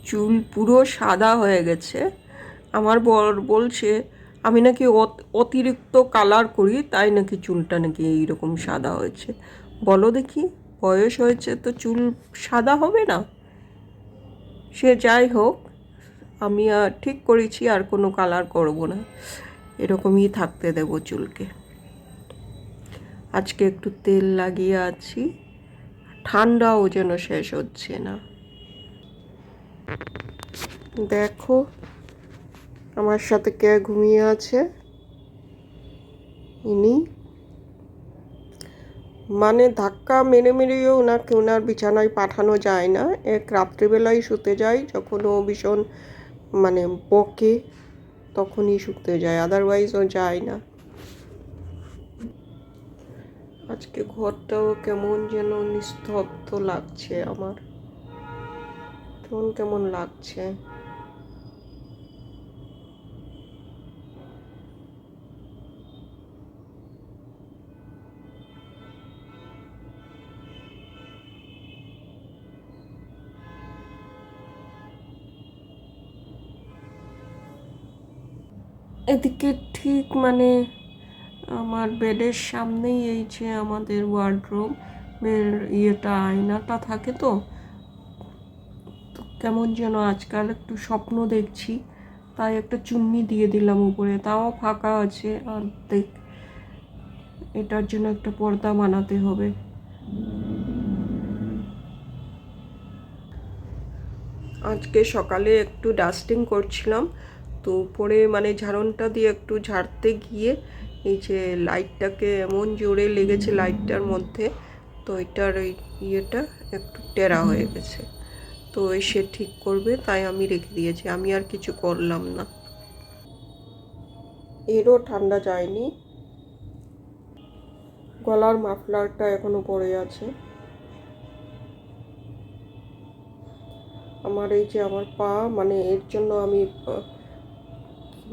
চুল পুরো সাদা হয়ে গেছে। আমার বর বলছে আমি নাকি অতিরিক্ত কালার করি, তাই নাকি চুলটা নাকি এইরকম সাদা হয়েছে। বলো দেখি, বয়স হয়েছে তো চুল সাদা হবে না? সে যাই হোক, আমি আর ঠিক করেছি আর কোনো কালার করব না, এরকমই থাকতে দেব চুলকে। আজকে একটু তেল লাগিয়ে আছি, ঠান্ডাও যেন শেষ হচ্ছে না। দেখো আমার সাথে কে ঘুমিয়ে আছে, ইনি। মানে ধাক্কা মেরে মেরেও ওনাকে ওনার বিছানায় পাঠানো যায় না। এক রাত্রিবেলায় শুতে যায় যখন ও ভীষণ মানে বকে, তখনই শুতে যায়, আদারওয়াইজ ও যায় না। আজকে ঘরটাও কেমন যেন নিস্তব্ধ লাগছে আমার, কেমন কেমন লাগছে। এদিকে ঠিক মানে আমার বেডের সামনেই এই যে আমাদের ওয়ার্ডরোব এর ইয়েটা, আয়নাটা থাকে, তো কেমন যেন আজকাল একটু স্বপ্ন দেখছি, তাই একটা চুন্নি দিয়ে দিলাম উপরে, তাও ফাঁকা আছে অর্ধেক। এটার জন্য একটা পর্দা বানাতে হবে। আজকে সকালে একটু ডাস্টিং করছিলাম, তো উপরে মানে ঝাড়নটা দিয়ে একটু ঝাড়তে গিয়ে এই যে লাইটটাকে এমন জোরে লেগেছে লাইটটার মধ্যে, তো এটার ওই ইয়েটা একটু টেরা হয়ে গেছে। তো সে ঠিক করবে, তাই আমি রেখে দিয়েছি, আমি আর কিছু করলাম না। এরও ঠান্ডা যায়নি, গলার মাফলারটা এখনো পড়ে আছে। আমার এই যে আমার পা, মানে এর জন্য আমি কি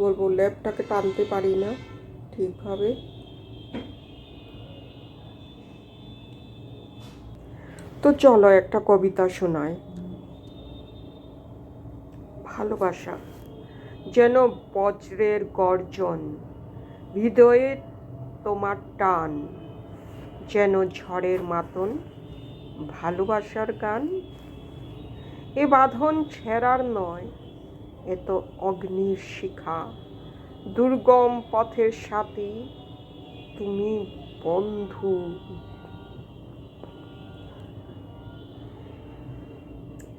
বলবো, লেপটাকে টানতে পারি না ঠিকভাবে। তো চলো একটা কবিতা শোনাই। ভালোবাসা যেন বজ্রের গর্জন, হৃদয়ে তোমার টান যেন ঝড়ের মাতন, ভালোবাসার গান। এ বাঁধন ছেঁড়ার নয়, এ তো অগ্নির শিখা, দুর্গম পথের সাথী তুমি বন্ধু।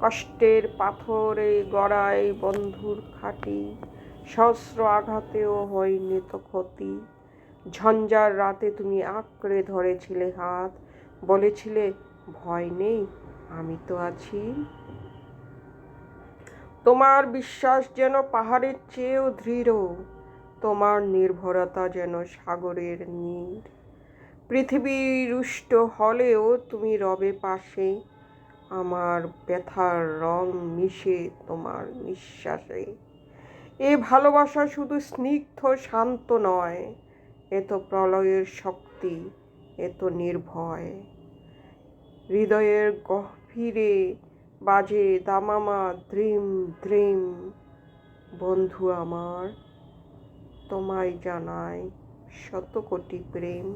কষ্টের পাথরে গড়ায় বন্ধুর খাঁটি, সহস্র আঘাতেও হয়নি তো ক্ষতি। ঝঞ্ঝার রাতে তুমি আঁকড়ে ধরেছিলে হাত, বলেছিলে ভয় নেই, আমি তো আছি। তোমার বিশ্বাস যেন পাহাড়ের চেয়েও দৃঢ়, তোমার নির্ভরতা যেন সাগরের নীর। পৃথিবী রুষ্ট হলেও তুমি রবে পাশে, আমার ব্যথার রং মিশে তোমার নিঃশ্বাসে। এ ভালোবাসা শুধু স্নিগ্ধ শান্ত নয়, এ তো প্রলয়ের শক্তি, এ তো নির্ভয়। হৃদয়ের গভীরে বাজে দামামা দ্রিম দ্রিম, বন্ধু আমার তোমায় জানাই শত কোটি প্রেম।